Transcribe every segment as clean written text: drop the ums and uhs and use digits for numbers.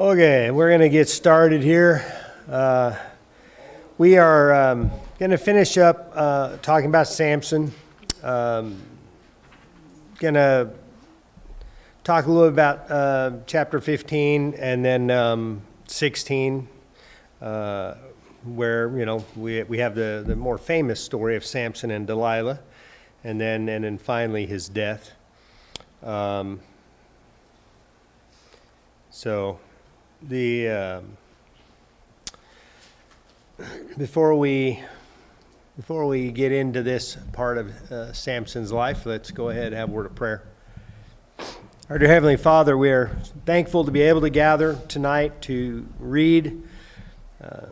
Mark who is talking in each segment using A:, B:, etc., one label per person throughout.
A: Okay, we're going to get started here. We are going to finish up talking about Samson. Going to talk a little about chapter 15 and then 16, where we have the more famous story of Samson and Delilah, and then finally his death. Before we get into this part of Samson's life, let's go ahead and have a word of prayer. Our dear Heavenly Father, we are thankful to be able to gather tonight to read the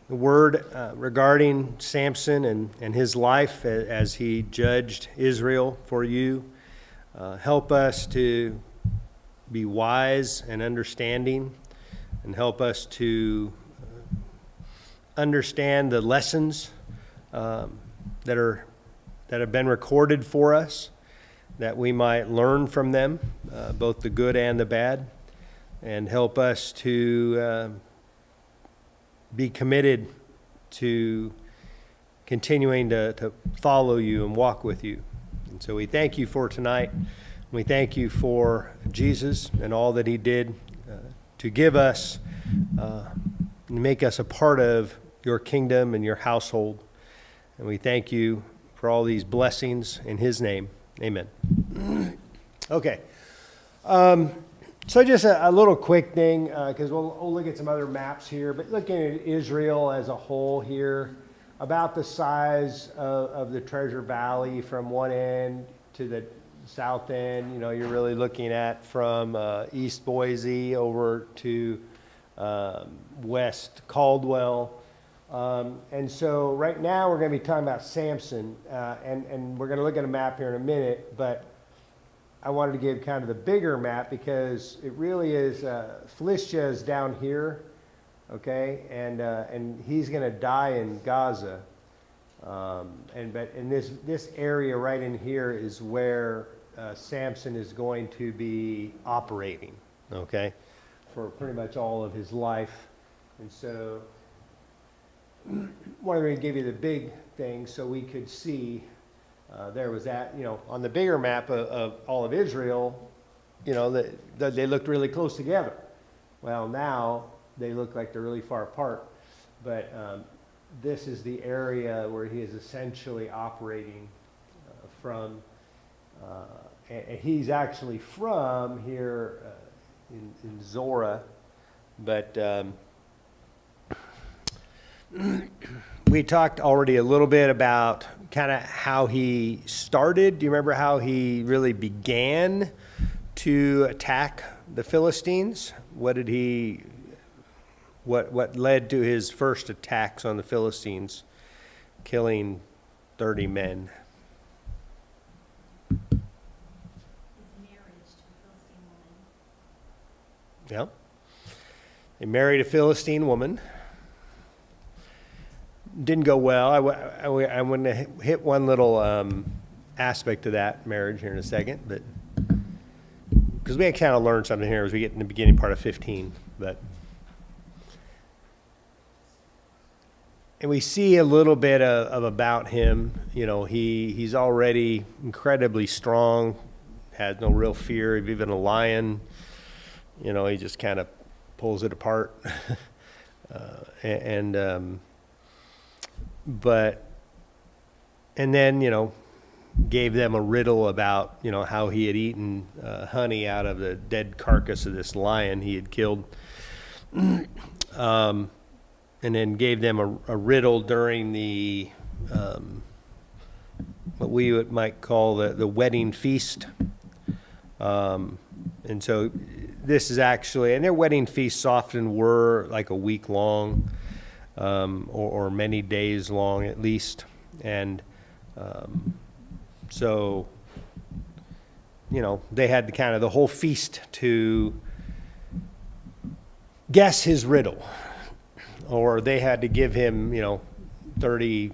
A: word regarding Samson and his life as he judged Israel for you. Help us to be wise and understanding, and help us to understand the lessons that have been recorded for us, that we might learn from them, both the good and the bad, and help us to be committed to continuing to follow you and walk with you. And so we thank you for tonight. We thank you for Jesus and all that he did to give us, make us a part of your kingdom and your household. And we thank you for all these blessings in his name. Amen. Okay. So just a little quick thing, because we'll look at some other maps here, but looking at Israel as a whole here, about the size of the Treasure Valley from one end to the south end. You're really looking at from East Boise over to West Caldwell. And so right now we're going to be talking about Samson, and we're going to look at a map here in a minute, but I wanted to give kind of the bigger map because it really is, Philistia is down here, okay, and he's going to die in Gaza. But in this area right in here is where Samson is going to be operating, okay, for pretty much all of his life. And so wanted to give you the big thing so we could see there was that, on the bigger map of all of Israel, they looked really close together. Well, now they look like they're really far apart, but this is the area where he is essentially operating from. And he's actually from here in Zorah, but we talked already a little bit about kind of how he started. Do you remember how he really began to attack the Philistines? What led to his first attacks on the Philistines, killing 30 men?
B: His marriage to a Philistine woman.
A: Yeah. They married a Philistine woman. Didn't go well. I'm going to hit one little aspect of that marriage here in a second, but because we kind of learned something here as we get in the beginning part of 15, and we see a little bit of about him. He's already incredibly strong, has no real fear of even a lion. He just kind of pulls it apart, and then gave them a riddle about how he had eaten honey out of the dead carcass of this lion he had killed, and then gave them a riddle during the what we might call the wedding feast. And so this is actually, and their wedding feasts often were like a week long, or many days long at least. And so, they had the whole feast to guess his riddle, or they had to give him, 30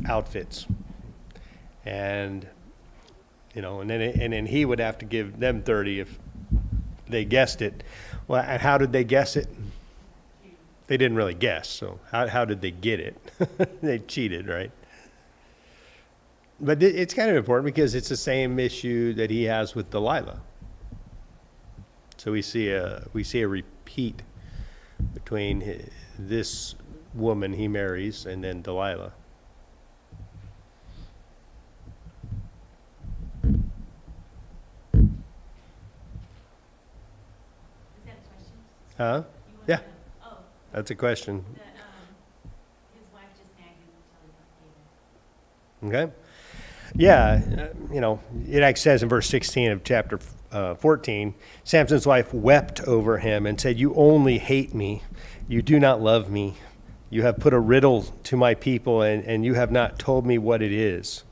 A: outfits. And and then he would have to give them 30 if they guessed it. Well, and how did they guess it? They didn't really guess, so how did they get it? They cheated, right? But it's kind of important because it's the same issue that he has with Delilah. So we see a repeat between this woman he marries and then Delilah.
B: Is that a question?
A: Huh?
B: You wanna
A: Yeah.
B: know? Oh,
A: That's a question.
B: his wife just nagged him until he got David.
A: Okay. Yeah, it actually says in verse 16 of chapter 14, Samson's wife wept over him and said, "You only hate me. You do not love me. You have put a riddle to my people, and you have not told me what it is."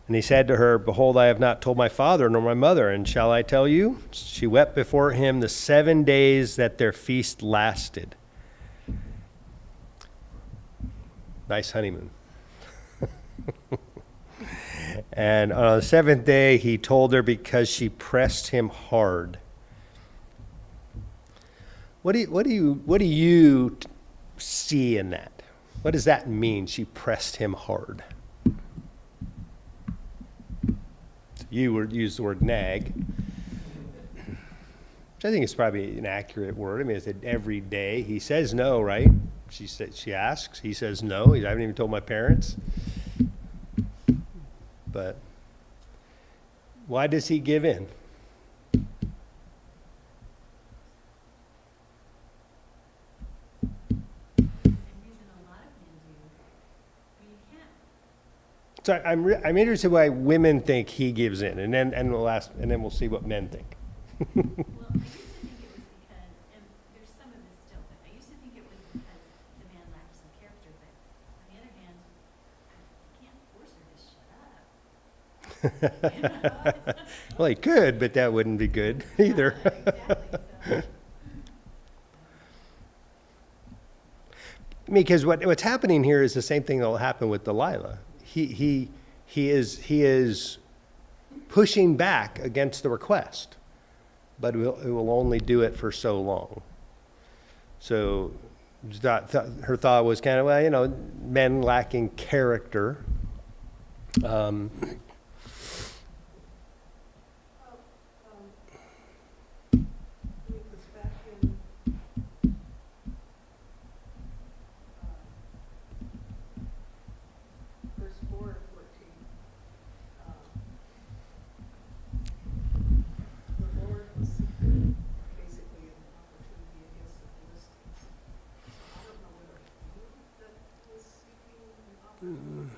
A: And he said to her, "Behold, I have not told my father nor my mother, and shall I tell you?" She wept before him the 7 days that their feast lasted. Nice honeymoon. And on the seventh day, he told her because she pressed him hard. What do you see in that? What does that mean? She pressed him hard. You would use the word nag, which I think is probably an accurate word. I mean, it's every day. He says no, right? She asks. He says no. I haven't even told my parents. But why does he give in?
B: Same reason a lot of men do. I mean, you can't.
A: So I'm interested why women think he gives in, and then we'll see what men think.
B: Well, I used to think it was because, and there's some of this still, but I used to think it was because the man lacked some character, but on the other hand, I can't force her to shut up.
A: Well, he could, but that wouldn't be good either.
B: Exactly, so.
A: Because what's happening here is the same thing that will happen with Delilah. He is pushing back against the request, but it will only do it for so long. So her thought was kind of, well, men lacking character.
C: Verse 4 of 14. The Lord was seeking basically an opportunity against the Philistines. I don't know whether he was seeking an opportunity.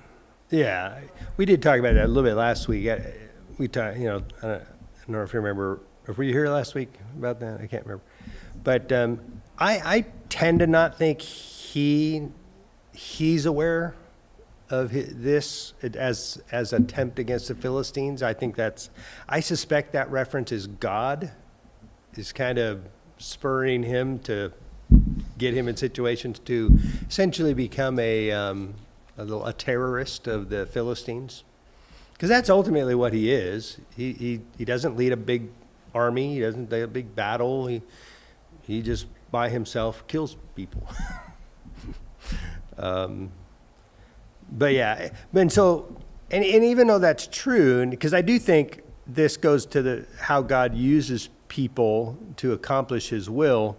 A: Yeah, we did talk about that a little bit last week. We talked, I don't know if you remember. Were you here last week about that? I can't remember. But I tend to not think he's aware of this as attempt against the Philistines. I suspect that reference is God is kind of spurring him to get him in situations to essentially become a terrorist of the Philistines, because that's ultimately what he is. He doesn't lead a big army. He doesn't lead a big battle. He just by himself kills people. But yeah, and even though that's true, because I do think this goes to how God uses people to accomplish His will.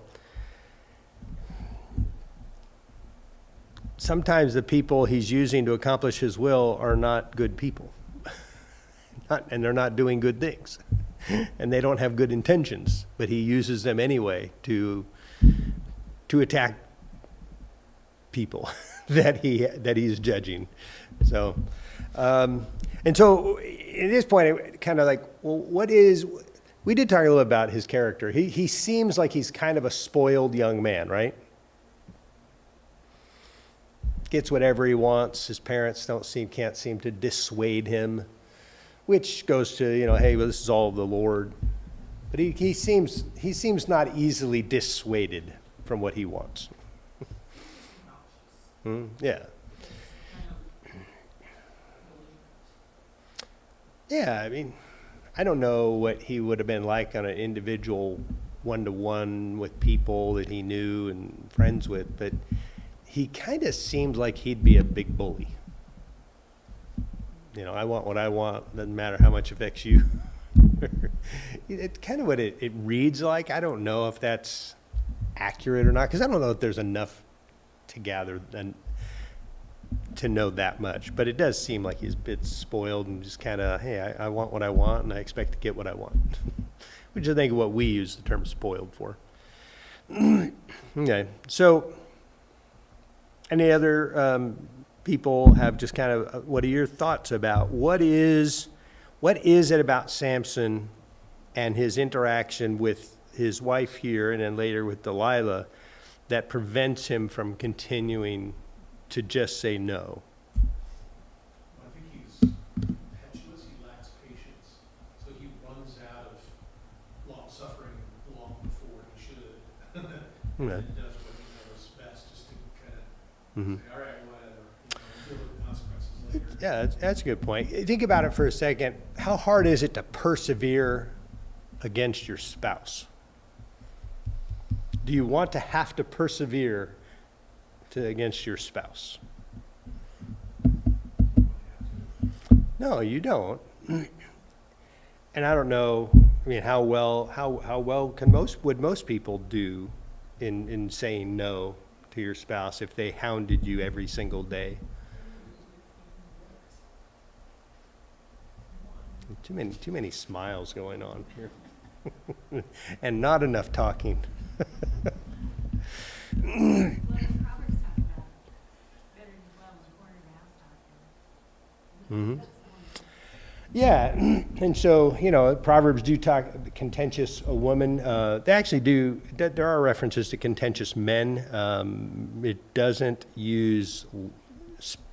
A: Sometimes the people He's using to accomplish His will are not good people, and they're not doing good things, and they don't have good intentions. But He uses them anyway to attack people that He's judging. So, and so at this point, it kind of like, well, we did talk a little bit about his character. He seems like he's kind of a spoiled young man, right? Gets whatever he wants. His parents can't seem to dissuade him, which goes to, hey, well, this is all of the Lord. But he seems not easily dissuaded from what he wants. Yeah. Yeah, I mean, I don't know what he would have been like on an individual one-to-one with people that he knew and friends with, but he kind of seemed like he'd be a big bully. You know, I want what I want, doesn't matter how much affects you. It's kind of what it reads like. I don't know if that's accurate or not, because I don't know if there's enough to gather and to know that much. But it does seem like he's a bit spoiled and just kind of, hey, I want what I want and I expect to get what I want. Which I think is what we use the term spoiled for. Okay, so any other people have just kind of, what are your thoughts about what is it about Samson and his interaction with his wife here and then later with Delilah that prevents him from continuing to just say no?
D: I think he's impetuous, he lacks patience, so he runs out of long suffering long before he should.
A: Yeah.
D: And does what he knows best, just to kind of
A: Mhm.
D: say, all right, whatever, deal with the consequences later.
A: Yeah, that's a good point. Think about it for a second. How hard is it to persevere against your spouse? Do you want to have to persevere against your spouse? No, you don't. And I don't know, I mean, how well would most people do in saying no to your spouse if they hounded you every single day? Too many smiles going on here. And not enough talking.
B: Well, the Proverbs talk about better to dwell in the corner of the house talking.
A: Mhm. Yeah, and so, you know, Proverbs do talk contentious a woman. They actually do, there are references to contentious men. It doesn't use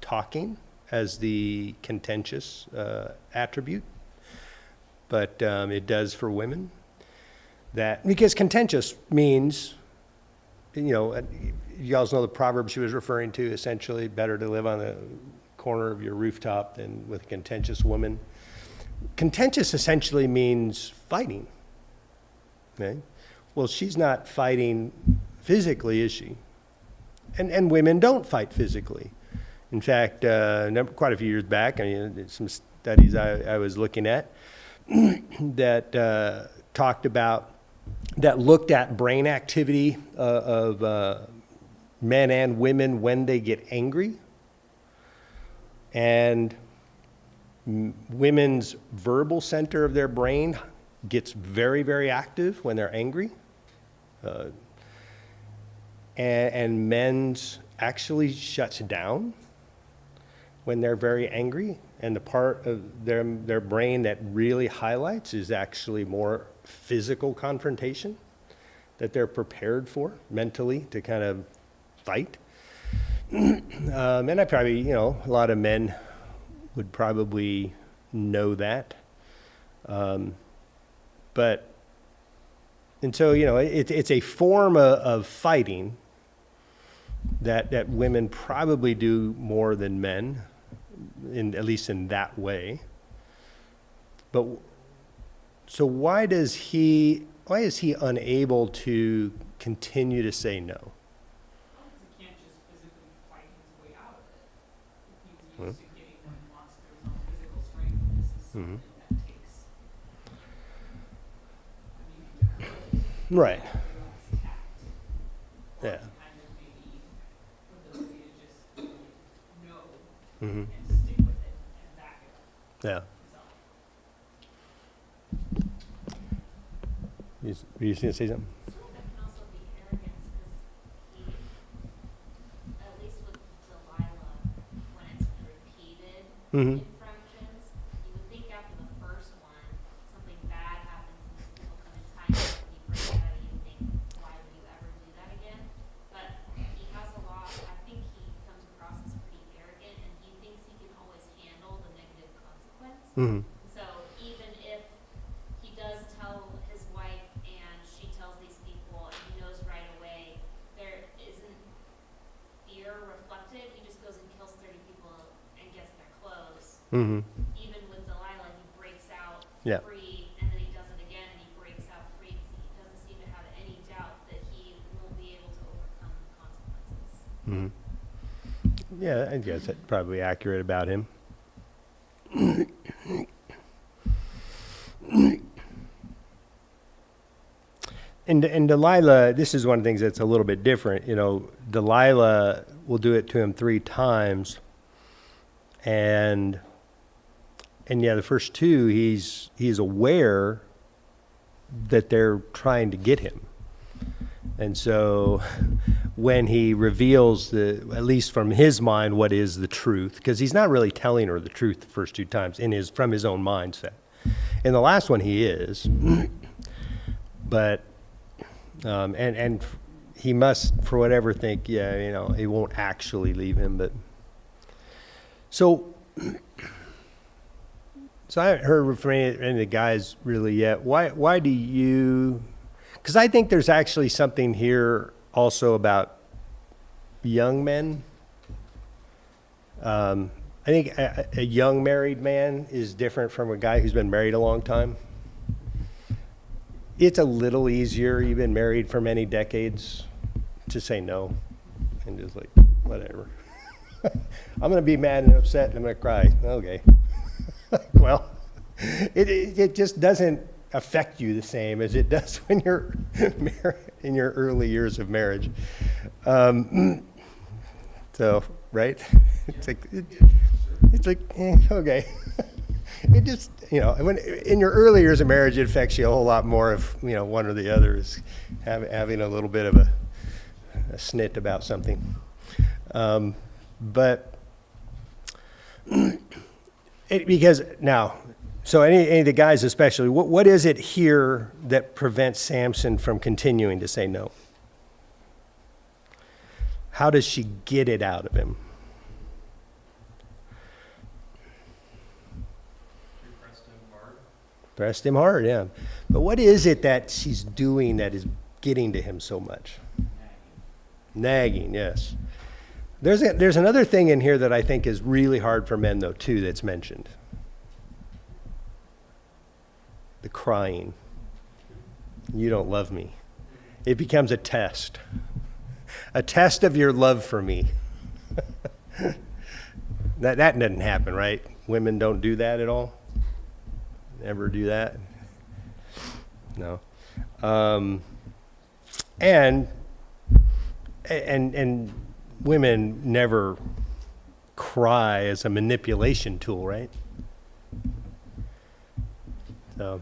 A: talking as the contentious attribute, but it does for women. That, because contentious means, you know, you guys know the proverb she was referring to, essentially, better to live on the corner of your rooftop than with a contentious woman. Contentious essentially means fighting. Okay? Well, she's not fighting physically, is she? And women don't fight physically. In fact, quite a few years back, I mean, some studies I was looking at that talked about, that looked at brain activity of men and women when they get angry. And women's verbal center of their brain gets very, very active when they're angry. And men's actually shuts down when they're very angry. And the part of their brain that really highlights is actually more physical confrontation that they're prepared for mentally to kind of fight. And I probably, you know, a lot of men would probably know that. But, and so, you know, it's a form of fighting that women probably do more than men, at least in that way. But, so why is he unable to continue to say no?
C: Because he can't just physically fight his way out of it. He's used to getting what he wants through his own physical strength, and this is something that takes, I mean,
A: Right.
C: relax tact. Or
A: Yeah.
C: kind of maybe ability to just say no
A: Mm-hmm.
C: and stick with it and back it up
A: Yeah.
C: himself.
A: Were you going to say something?
B: That can also be arrogance, because he, at least with Delilah, when it's repeated
A: Mm-hmm.
B: infractions, you would think after the first one, something bad happens and these people come and tie you up and you break out and you think, why would you ever do that again? But he has a lot, I think he comes across as pretty arrogant and he thinks he can always handle the negative consequence.
A: Mm-hmm.
B: So even if he does tell his wife and she tells these people and he knows right away there isn't fear reflected, he just goes and kills 30 people and gets their clothes.
A: Mm-hmm.
B: Even with Delilah, he breaks out
A: Yeah.
B: free
A: Mhm. Yeah, I guess that's probably accurate about him. And Delilah, this is one of the things that's a little bit different. You know, Delilah will do it to him 3 times, and yeah, the first 2, he's aware that they're trying to get him. And so when he reveals at least from his mind, what is the truth, because he's not really telling her the truth the first 2 times from his own mindset. In the last one, he is, but and he must, for whatever, think, yeah, you know, he won't actually leave him. But so I haven't heard from any of the guys really yet. Why do you? Because I think there's actually something here also about young men. I think a young married man is different from a guy who's been married a long time. It's a little easier, you've been married for many decades, to say no and just like, whatever. I'm going to be mad and upset and I'm going to cry. Okay. Well, it just doesn't affect you the same as it does when you're in your early years of marriage. So, right? It's like, okay. It just, you know, when in your early years of marriage, it affects you a whole lot more if, you know, one or the other is having a little bit of a snit about something. But because now, so any of the guys especially, what is it here that prevents Samson from continuing to say no? How does she get it out of him? Pressed him hard, yeah. But what is it that she's doing that is getting to him so much? Nagging, yes. There's another thing in here that I think is really hard for men, though, too, that's mentioned. The crying. You don't love me. It becomes a test of your love for me. That doesn't happen, right? Women don't do that at all? Ever do that? No. And women never cry as a manipulation tool, right? So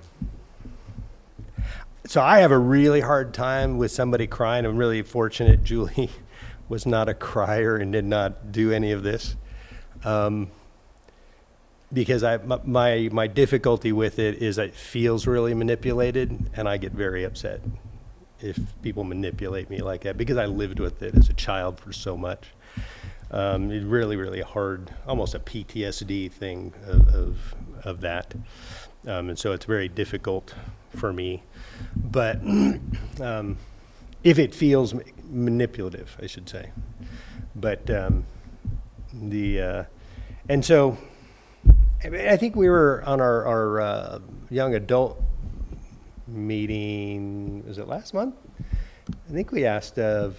A: I have a really hard time with somebody crying. I'm really fortunate Julie was not a crier and did not do any of this. Because my difficulty with it is it feels really manipulated, and I get very upset if people manipulate me like that, because I lived with it as a child for so much. It's really, really hard, almost a PTSD thing of that. And so it's very difficult for me. But if it feels manipulative, I should say. But and so I think we were on our young adult meeting, was it last month? I think we asked, was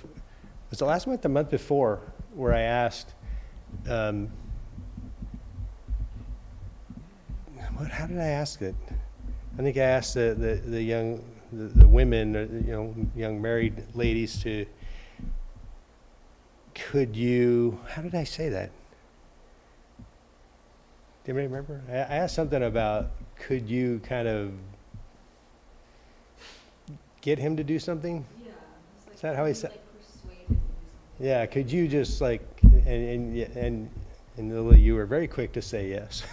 A: it last month, the month before, where I asked, how did I ask it? I think I asked the women, young married ladies to, could you, how did I say that? Do you remember? I asked something about, could you kind of get him to do something?
C: Yeah. It's like,
A: Is that how he said?
C: like persuade him to do something.
A: Yeah, could you just like, and Lily, you were very quick to say yes.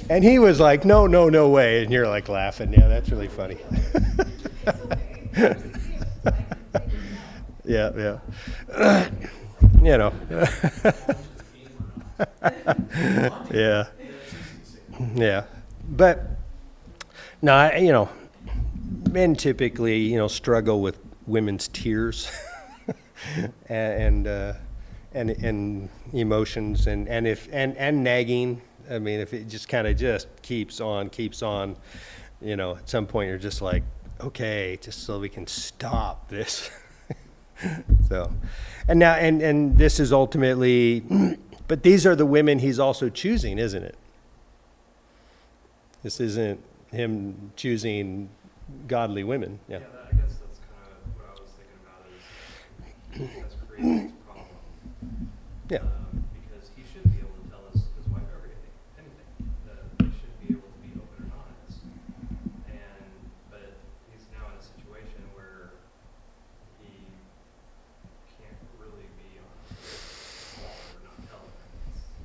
A: And he was like, no way. And you're like laughing. Yeah, that's really funny. Yeah. Yeah. But no, men typically, struggle with women's tears and emotions and nagging. I mean, if it just kind of just keeps on, at some point you're just like, okay, just so we can stop this. So, and now, and this is ultimately, but these are the women he's also choosing, isn't it? This isn't him choosing godly women. Yeah.
E: Yeah, I guess that's kind of what I was thinking about is that's creating a problem.
A: Yeah.
E: Because he should be able to tell his wife anything. They should be able to be open and honest. But he's now in a situation where he can't really be honest or not tell her.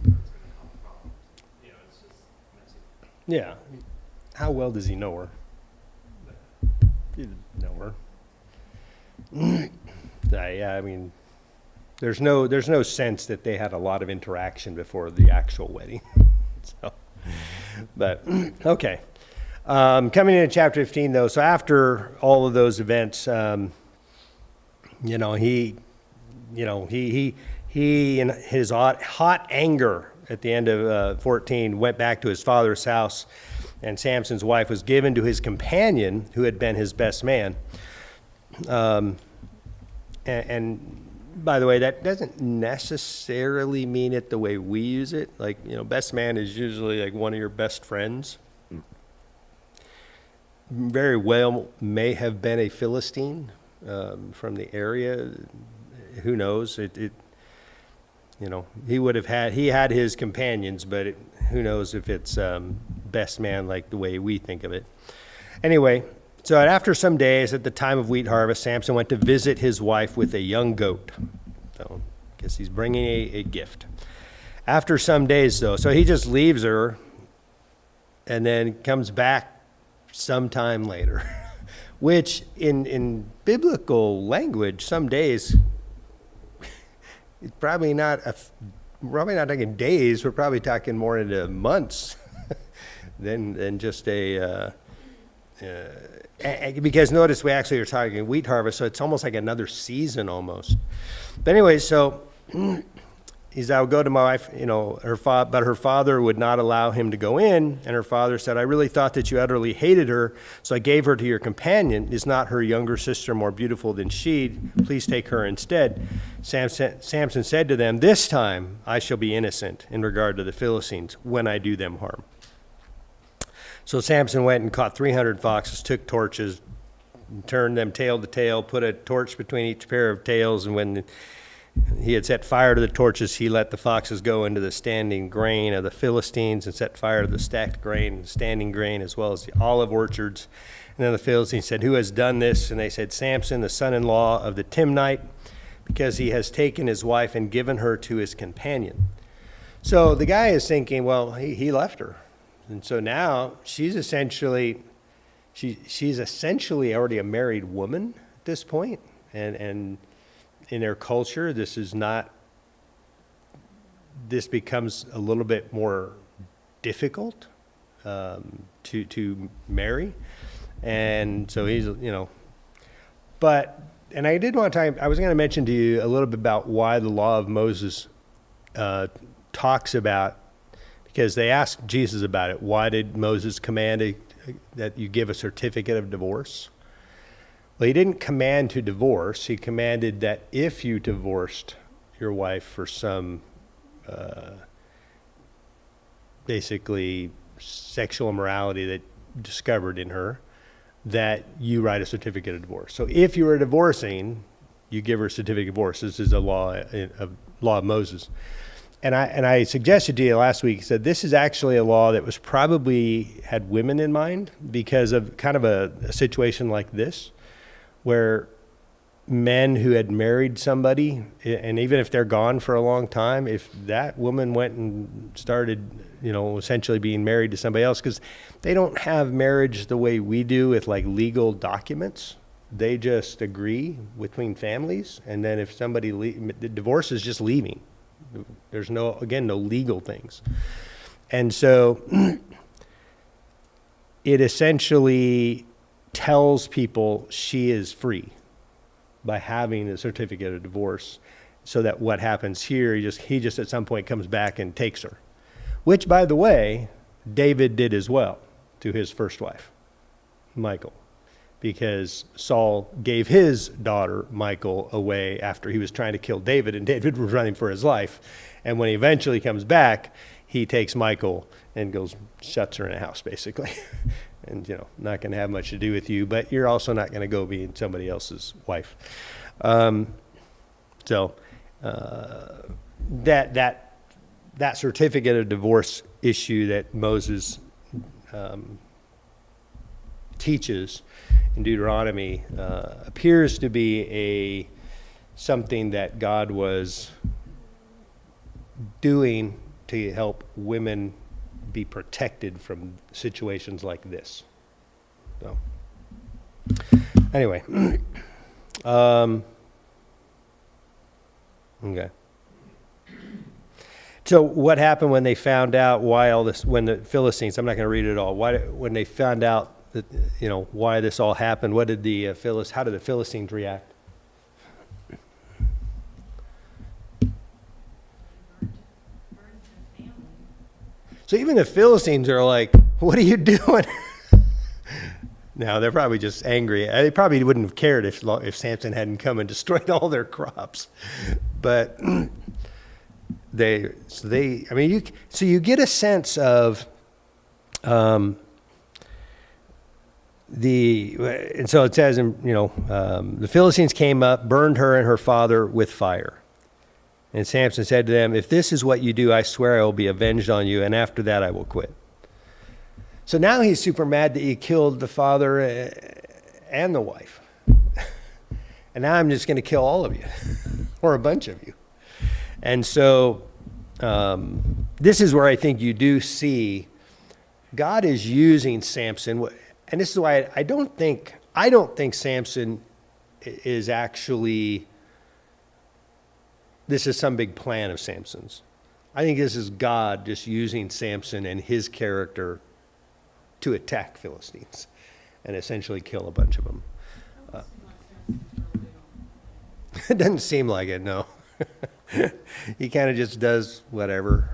E: It's going to cause problems. It's just messy.
A: Yeah. How well does he know her? He didn't know her. Yeah, I mean, there's no sense that they had a lot of interaction before the actual wedding. So, but okay. Coming into chapter 15, though, so after all of those events, he in his hot anger at the end of 14 went back to his father's house, and Samson's wife was given to his companion, who had been his best man. And by the way, that doesn't necessarily mean it the way we use it. Like, best man is usually like one of your best friends. Very well may have been a Philistine from the area. Who knows? He had his companions, but who knows if it's best man like the way we think of it. Anyway, so after some days at the time of wheat harvest, Samson went to visit his wife with a young goat. So I guess he's bringing a gift. After some days, though, so he just leaves her and then comes back sometime later, which in biblical language, some days, it's probably not talking days. We're probably talking more into months than just because notice we actually are talking wheat harvest, so it's almost like another season almost. But anyway, so I would go to my wife, but her father would not allow him to go in, and her father said, "I really thought that you utterly hated her, so I gave her to your companion. Is not her younger sister more beautiful than she? Please take her instead." Samson said to them, "This time I shall be innocent in regard to the Philistines when I do them harm." So Samson went and caught 300 foxes, took torches, turned them tail to tail, put a torch between each pair of tails, and when he had set fire to the torches, he let the foxes go into the standing grain of the Philistines and set fire to the stacked grain and standing grain as well as the olive orchards. And then the Philistines said, "Who has done this?" And they said, "Samson, the son-in-law of the Timnite, because he has taken his wife and given her to his companion." So the guy is thinking, well, he left her. And so now she's essentially already a married woman at this point. And in their culture, this becomes a little bit more difficult to marry. And so he's, and I did want to I was going to mention to you a little bit about why the law of Moses talks about, because they asked Jesus about it. Why did Moses command that you give a certificate of divorce? Well, he didn't command to divorce. He commanded that if you divorced your wife for some basically sexual immorality that discovered in her, that you write a certificate of divorce. So if you were divorcing, you give her a certificate of divorce. This is a law of Moses. And I suggested to you last week, said this is actually a law that was probably had women in mind because of kind of a situation like this, where men who had married somebody, and even if they're gone for a long time, if that woman went and started, essentially being married to somebody else, because they don't have marriage the way we do with like legal documents. They just agree between families, and then if somebody the divorce is just leaving. There's no legal things. And so it essentially tells people she is free by having a certificate of divorce, so that what happens here, he just at some point comes back and takes her, which, by the way, David did as well to his first wife, Michal. because Saul gave his daughter Michal away after he was trying to kill David, and David was running for his life. And when he eventually comes back, he takes Michal and goes, shuts her in a house, basically. And, not going to have much to do with you, but you're also not going to go be somebody else's wife. That certificate of divorce issue that Moses teaches in Deuteronomy appears to be something that God was doing to help women be protected from situations like this. So, anyway, okay. So what happened when they found out why all this, when the Philistines, I'm not going to read it all, when they found out that, why this all happened, how did the Philistines react? So even the Philistines are like, what are you doing? No, they're probably just angry. They probably wouldn't have cared if Samson hadn't come and destroyed all their crops. But you get a sense of and so it says, the Philistines came up, burned her and her father with fire. And Samson said to them, if this is what you do, I swear I will be avenged on you, and after that I will quit. So now he's super mad that he killed the father and the wife. And now I'm just going to kill all of you, or a bunch of you. And so this is where I think you do see God is using Samson. And this is why I don't think Samson is actually, this is some big plan of Samson's. I think this is God just using Samson and his character to attack Philistines and essentially kill a bunch of them. It doesn't seem like it, no. He kind of just does whatever.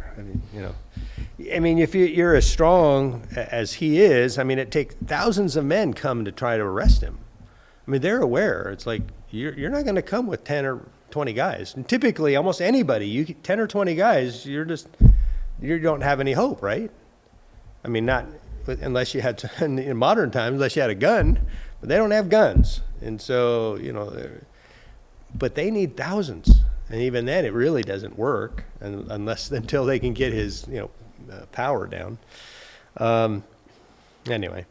A: If you're as strong as he is, it takes thousands of men come to try to arrest him. They're aware. It's like, you're not going to come with 10 or 20 guys. And typically, almost anybody, 10 or 20 guys, you don't have any hope, right? Not unless you had, in modern times, unless you had a gun, but they don't have guns. And so, but they need thousands. And even then, it really doesn't work until they can get his, power down. Anyway,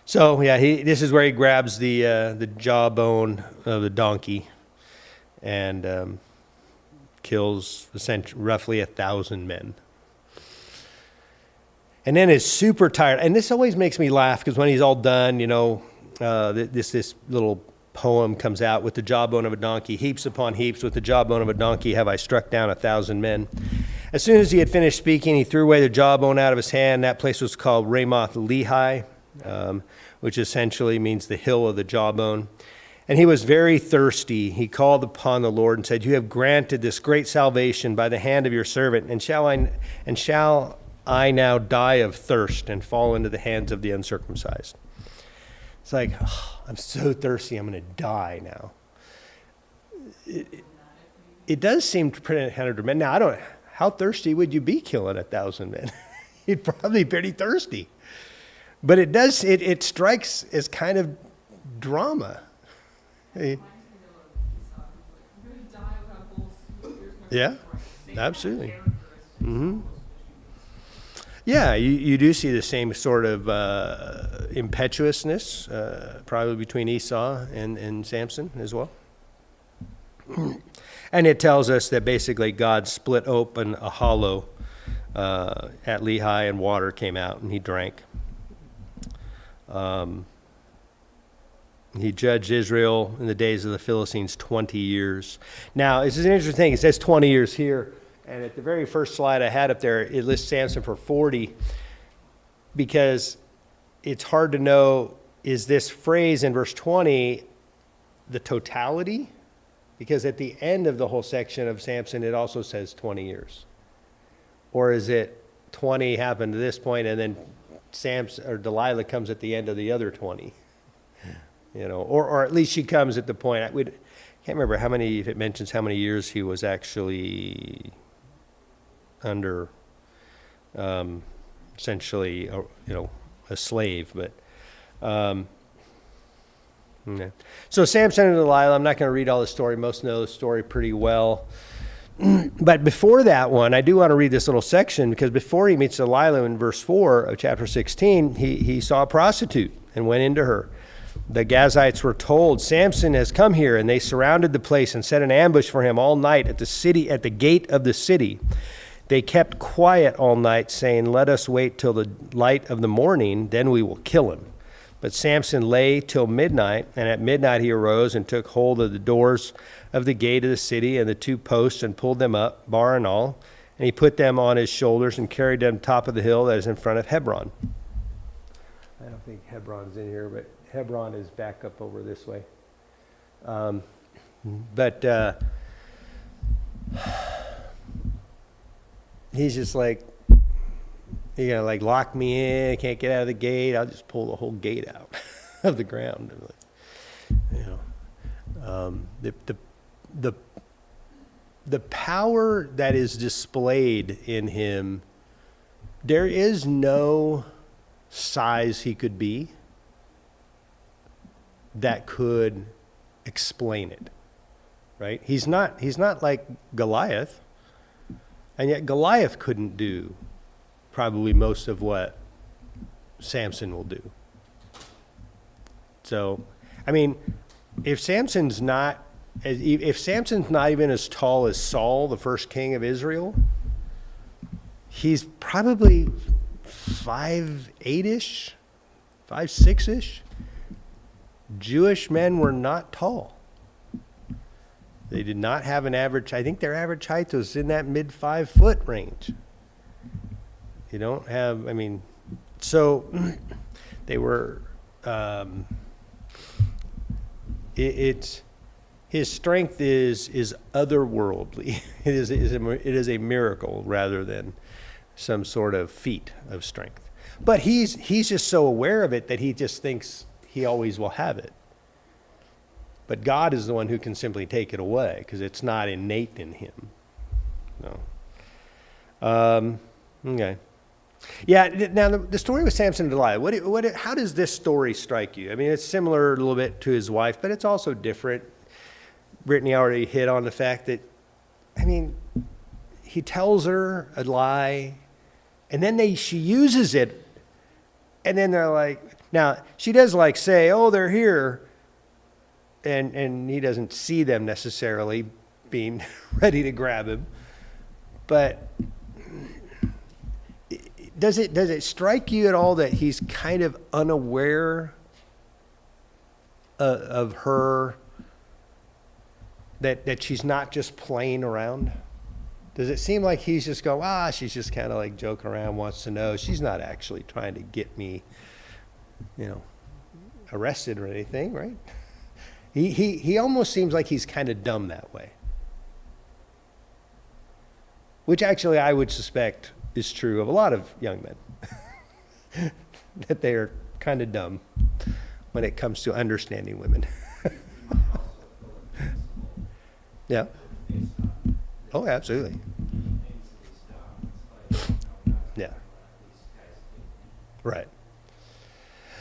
A: so yeah, this is where he grabs the jawbone of the donkey and kills roughly 1,000 men. And then is super tired. And this always makes me laugh because when he's all done, this little poem comes out, with the jawbone of a donkey, heaps upon heaps, with the jawbone of a donkey have I struck down 1,000 men. As soon as he had finished speaking, he threw away the jawbone out of his hand. That place was called Ramoth Lehi, which essentially means the hill of the jawbone. And he was very thirsty. He called upon the Lord and said, you have granted this great salvation by the hand of your servant, and shall I now die of thirst and fall into the hands of the uncircumcised? It's like, I'm so thirsty, I'm going to die now. It does seem pretty kind of dramatic. Now, how thirsty would you be killing 1,000 men? You'd probably be pretty thirsty. But it strikes as kind of drama. Yeah, absolutely. Mm-hmm. Yeah, you do see the same sort of impetuousness, probably between Esau and Samson as well. And it tells us that basically God split open a hollow at Lehi, and water came out, and he drank. He judged Israel in the days of the Philistines 20 years. Now, this is an interesting thing. It says 20 years here. And at the very first slide I had up there, it lists Samson for 40, because it's hard to know, is this phrase in verse 20 the totality? Because at the end of the whole section of Samson, it also says 20 years. Or is it 20 happened to this point, and then Samson or Delilah comes at the end of the other 20? or at least she comes at the point. I can't remember if it mentions how many years he was actually under, essentially, a slave, but, okay. So Samson and Delilah, I'm not going to read all the story. Most know the story pretty well. But before that one, I do want to read this little section, because before he meets Delilah in verse 4 of chapter 16, he saw a prostitute and went into her. The Gazites were told, Samson has come here, and they surrounded the place and set an ambush for him all night at the gate of the city. They kept quiet all night, saying, let us wait till the light of the morning, then we will kill him. But Samson lay till midnight, and at midnight he arose and took hold of the doors of the gate of the city and the two posts and pulled them up, bar and all. And he put them on his shoulders and carried them top of the hill that is in front of Hebron. I don't think Hebron's in here, but Hebron is back up over this way. He's just like, you're going to like lock me in, I can't get out of the gate, I'll just pull the whole gate out of the ground. The power that is displayed in him, there is no size he could be that could explain it, right? He's not like Goliath, and yet Goliath couldn't do probably most of what Samson will do. So, I mean, if Samson's not even as tall as Saul, the first king of Israel, he's probably 5'8"-ish, 5'6"-ish. Jewish men were not tall. They did not have an average, I think their average height was in that mid 5 foot range. You don't have, so they were, his strength is otherworldly. It is a miracle rather than some sort of feat of strength. But he's just so aware of it that he just thinks he always will have it. But God is the one who can simply take it away, because it's not innate in him. No. Okay. Yeah. Now the story with Samson and Delilah. How does this story strike you? I mean, it's similar a little bit to his wife, but it's also different. Brittany already hit on the fact that, he tells her a lie, and then she uses it, and then they're like, now she does like say, oh, they're here, and he doesn't see them necessarily being ready to grab him, but does it strike you at all that he's kind of unaware of her, that she's not just playing around? Does it seem like he's just going, she's just kind of like joking around, wants to know. She's not actually trying to get me, arrested or anything, right? He almost seems like he's kind of dumb that way. Which actually I would suspect is true of a lot of young men. That they are kind of dumb when it comes to understanding women. Yeah. Oh, absolutely. Yeah. Right.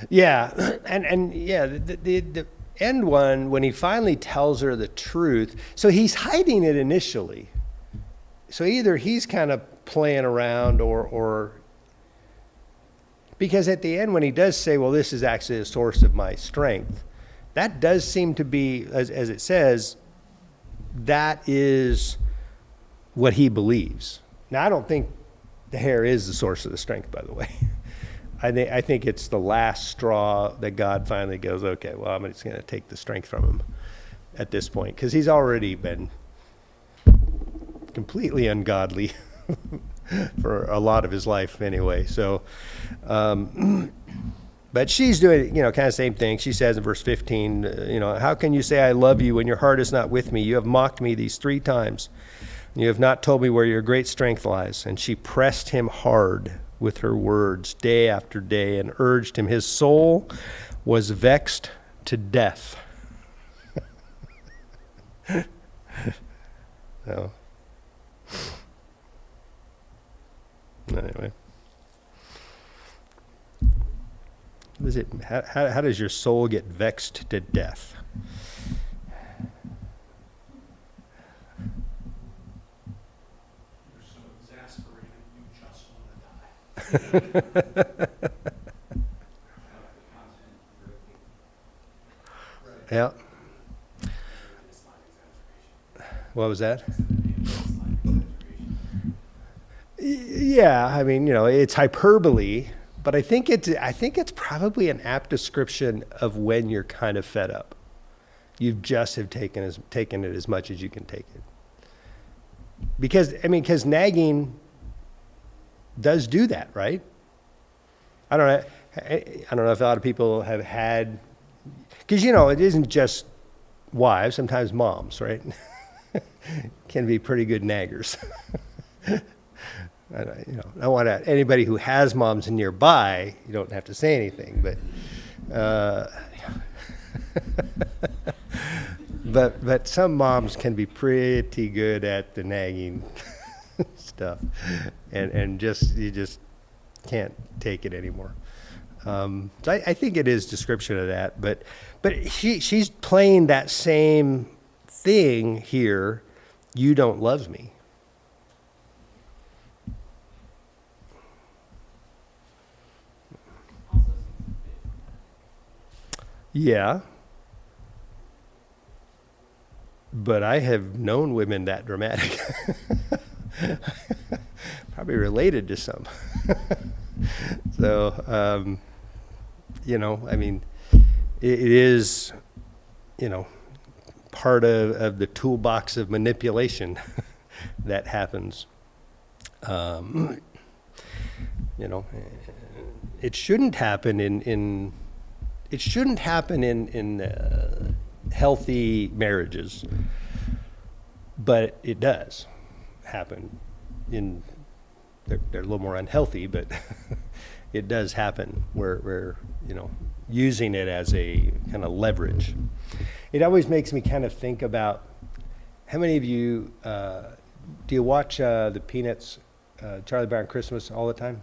A: Yeah. And yeah, the end one, when he finally tells her the truth, so he's hiding it initially. So either he's kind of playing around or because at the end when he does say, well, this is actually the source of my strength, that does seem to be, as it says, that is what he believes. Now, I don't think the hair is the source of the strength, by the way. I think it's the last straw that God finally goes, okay, well, I'm just going to take the strength from him at this point, because he's already been completely ungodly for a lot of his life anyway. So, but she's doing, kind of same thing. She says in verse 15, how can you say I love you when your heart is not with me? You have mocked me these 3 times. You have not told me where your great strength lies. And she pressed him hard with her words day after day and urged him. His soul was vexed to death. So, anyway. How does your soul get vexed to death?
D: You're so exasperated, you just want to die. Right.
A: Yeah. What was that? Yeah, I mean, it's hyperbole, but I think it's probably an apt description of when you're kind of fed up. You just have taken it as much as you can take it. Because nagging does do that, right? I don't know if a lot of people have had, because it isn't just wives, sometimes moms, right? Can be pretty good naggers. I don't want anybody who has moms nearby, you don't have to say anything, but some moms can be pretty good at the nagging stuff, and you just can't take it anymore. So I think it is description of that, but she's playing that same thing here. You don't love me. Yeah. But I have known women that dramatic. Probably related to some. So, it is, part of the toolbox of manipulation that happens. It shouldn't happen in healthy marriages, but it does happen they're a little more unhealthy, but it does happen where using it as a kind of leverage. It always makes me kind of think about, how many of you do you watch the Peanuts, Charlie Brown Christmas all the time?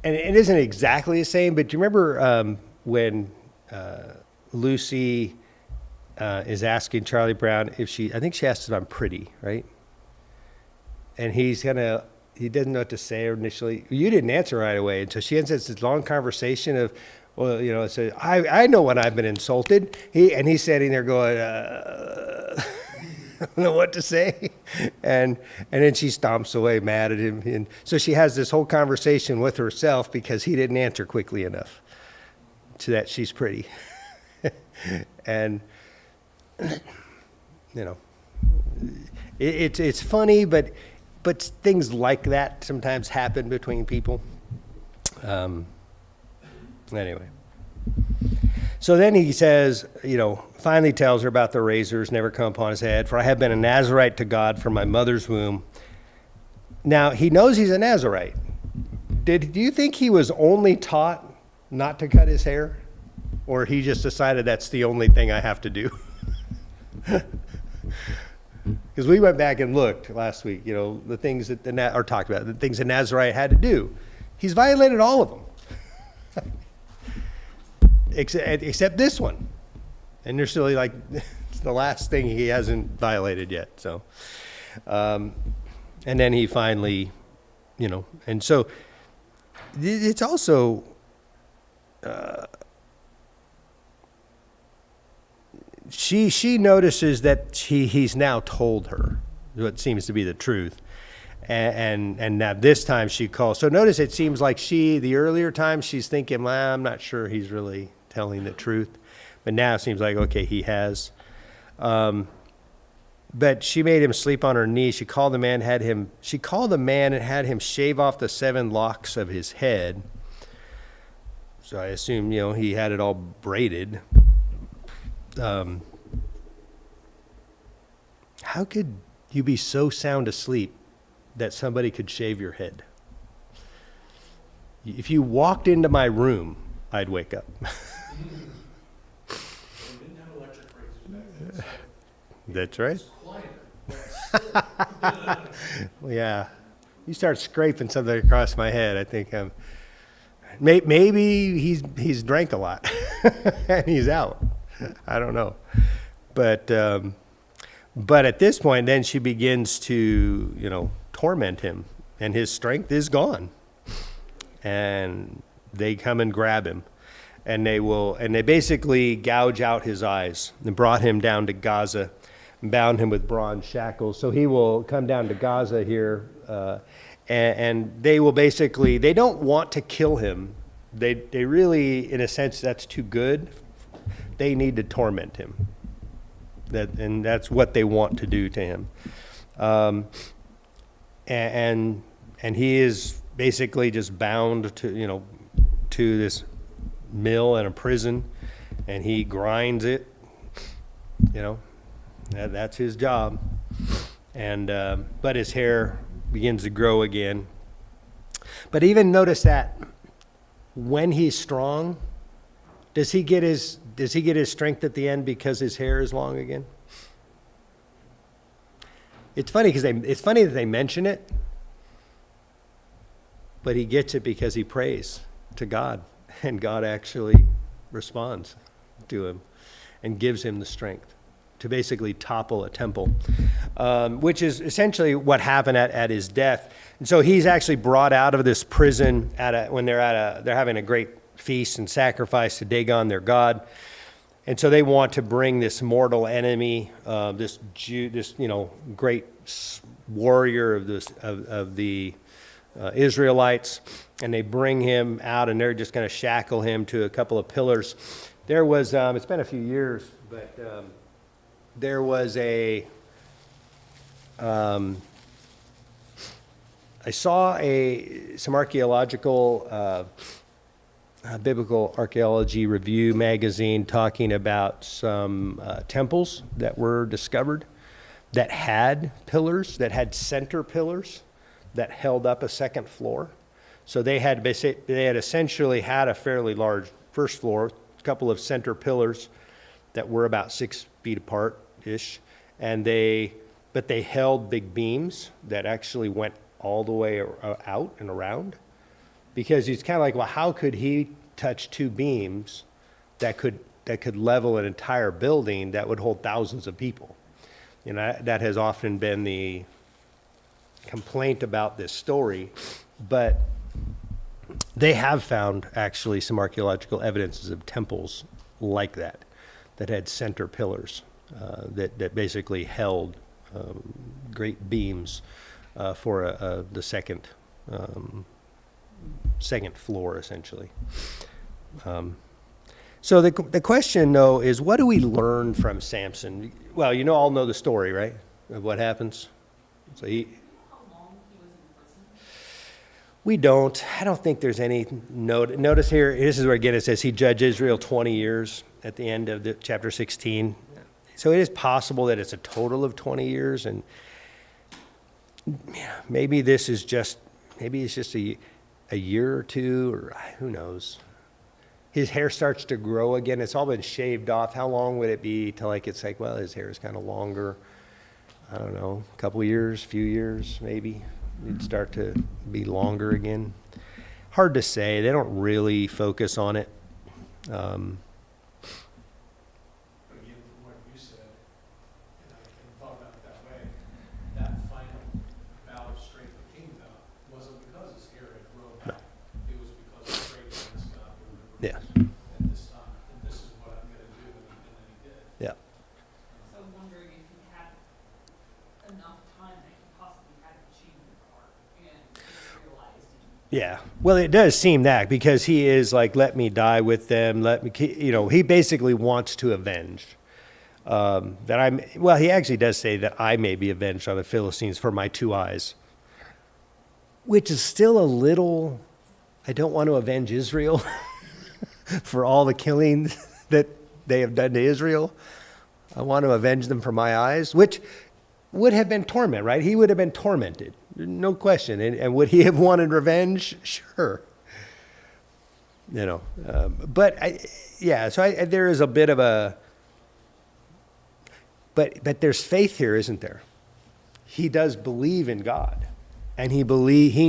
A: And it isn't exactly the same, but do you remember when Lucy is asking Charlie Brown I think she asked if I'm pretty, right? And he doesn't know what to say initially. You didn't answer right away. And so she ends this long conversation of, so I know when I've been insulted. He's sitting there going, I don't know what to say. And then she stomps away mad at him. And so she has this whole conversation with herself because he didn't answer quickly enough to that she's pretty. And, it's funny, but things like that sometimes happen between people. Anyway. So then he says, finally tells her about the razors never come upon his head, for I have been a Nazirite to God from my mother's womb. Now, he knows he's a Nazirite. Do you think he was only taught not to cut his hair? Or he just decided that's the only thing I have to do? Because we went back and looked last week, the things that talked about, the things a Nazirite had to do. He's violated all of them. Except this one. And they're still it's the last thing he hasn't violated yet. So, and then he finally, and so it's also, she notices that he's now told her what seems to be the truth. And now this time she calls. So notice it seems like the earlier time she's thinking, well, I'm not sure he's really telling the truth. But now it seems like, okay, he has. But she made him sleep on her knee. She called the man and had him shave off the 7 locks of his head. So I assume, he had it all braided. How could you be so sound asleep that somebody could shave your head? If you walked into my room I'd wake up.
D: We didn't have electric razors back then, so
A: That's right.
D: it's quieter. But still.
A: Yeah. You start scraping something across my head, I think maybe he's drank a lot and he's out. I don't know. But at this point, then she begins to, torment him, and his strength is gone. And they come and grab him, and they basically gouge out his eyes and brought him down to Gaza, and bound him with bronze shackles. So he will come down to Gaza here, and they will basically, they don't want to kill him. They really, in a sense, that's too good. They need to torment him. And that's what they want to do to him. And he is basically just bound to, to this mill and a prison, and he grinds it, that's his job. And, but his hair begins to grow again. But even notice that when he's strong, does he get his strength at the end because his hair is long again? It's funny that they mention it, but he gets it because he prays to God, and God actually responds to him and gives him the strength to basically topple a temple, which is essentially what happened at his death. And so he's actually brought out of this prison when they're having a great feast and sacrifice to Dagon, their god. And so they want to bring this mortal enemy, this great warrior of the Israelites, and they bring him out, and they're just going to shackle him to a couple of pillars. There was, it's been a few years, but there was I saw some archaeological, biblical archaeology review magazine talking about some temples that were discovered that had pillars, that had center pillars that held up a second floor. So they had essentially had a fairly large first floor, a couple of center pillars that were about 6 feet apart-ish, but they held big beams that actually went all the way out and around. Because it's kind of like, well, how could he touch two beams that could level an entire building that would hold thousands of people? That has often been the complaint about this story, but they have found actually some archaeological evidences of temples like that had center pillars that basically held great beams for the second floor, essentially. So the question, though, is what do we learn from Samson? Well, all know the story, right, of what happens. So
C: How long he was in prison?
A: we don't. I don't think there's any note. Notice here, this is where again it says he judged Israel 20 years at the end of chapter 16. So it is possible that it's a total of 20 years, and maybe it's just a year or two, or who knows. His hair starts to grow again. It's all been shaved off. How long would it be till it's like, well, his hair is kind of longer? I don't know, a couple years, few years, maybe. It'd start to be longer again. Hard to say. They don't really focus on it.
D: But again, from what you said, and I hadn't thought about it that way, that final bout of strength that came about wasn't because his hair had grown back. It was because he prayed against God to remember
A: Yeah.
D: at this time, and this is what I'm going to do, and then he did.
A: Yeah.
C: So I'm wondering if he had enough time that he possibly hadn't changed his heart and realized.
A: Yeah. Well, it does seem that, because he is like, let me die with them. He basically wants to avenge. He actually does say that I may be avenged on the Philistines for my 2 eyes, which is still a little, I don't want to avenge Israel for all the killing that they have done to Israel. I want to avenge them for my eyes, which would have been torment, right? He would have been tormented, no question. And would he have wanted revenge? Sure. You know, there is a bit of a, but there's faith here, isn't there? He does believe in God, and he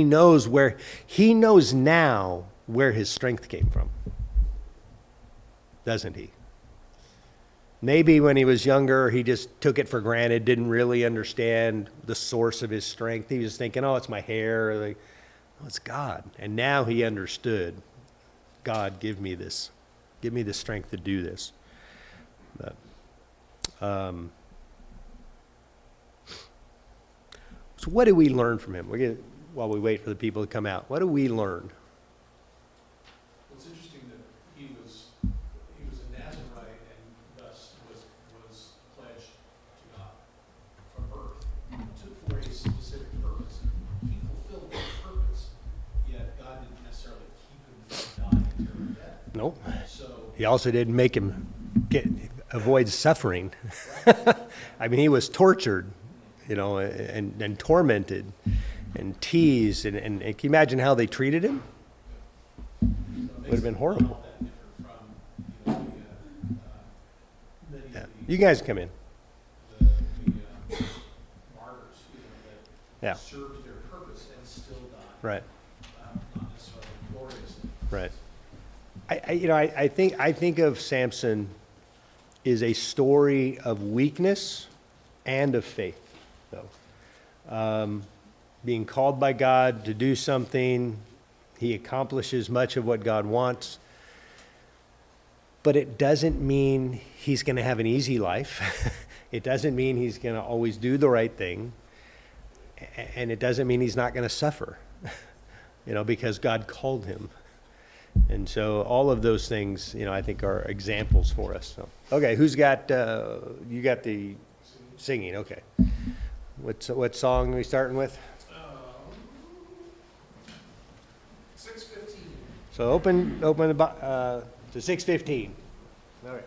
A: knows now where his strength came from, doesn't he? Maybe when he was younger, he just took it for granted, didn't really understand the source of his strength. He was thinking, oh, it's my hair. Like, oh, it's God. And now he understood, God, give me this. Give me the strength to do this. But, so what do we learn from him? While we wait for the people to come out, what do we learn?
D: It's interesting that he was a Nazarite and thus was pledged to God from birth for a specific purpose. He fulfilled that purpose, yet God didn't necessarily keep him from dying until death.
A: Nope.
D: So
A: He also didn't make him avoid suffering. I mean, he was tortured, you know, and tormented and teased. And can you imagine how they treated him? Would have been horrible. Yeah. You guys come in.
D: The martyrs,
A: Yeah.
D: that served their purpose and still died.
A: Right.
D: Not necessarily gloriously.
A: Right. I think of Samson is a story of weakness and of faith, though. Being called by God to do something, he accomplishes much of what God wants, but it doesn't mean he's going to have an easy life. It doesn't mean he's going to always do the right thing, and it doesn't mean he's not going to suffer, you know, because God called him. And so all of those things, you know, I think are examples for us. So, okay, who's got, you got the singing, okay. What song are we starting with?
D: 6:15.
A: So open to 6:15. All right.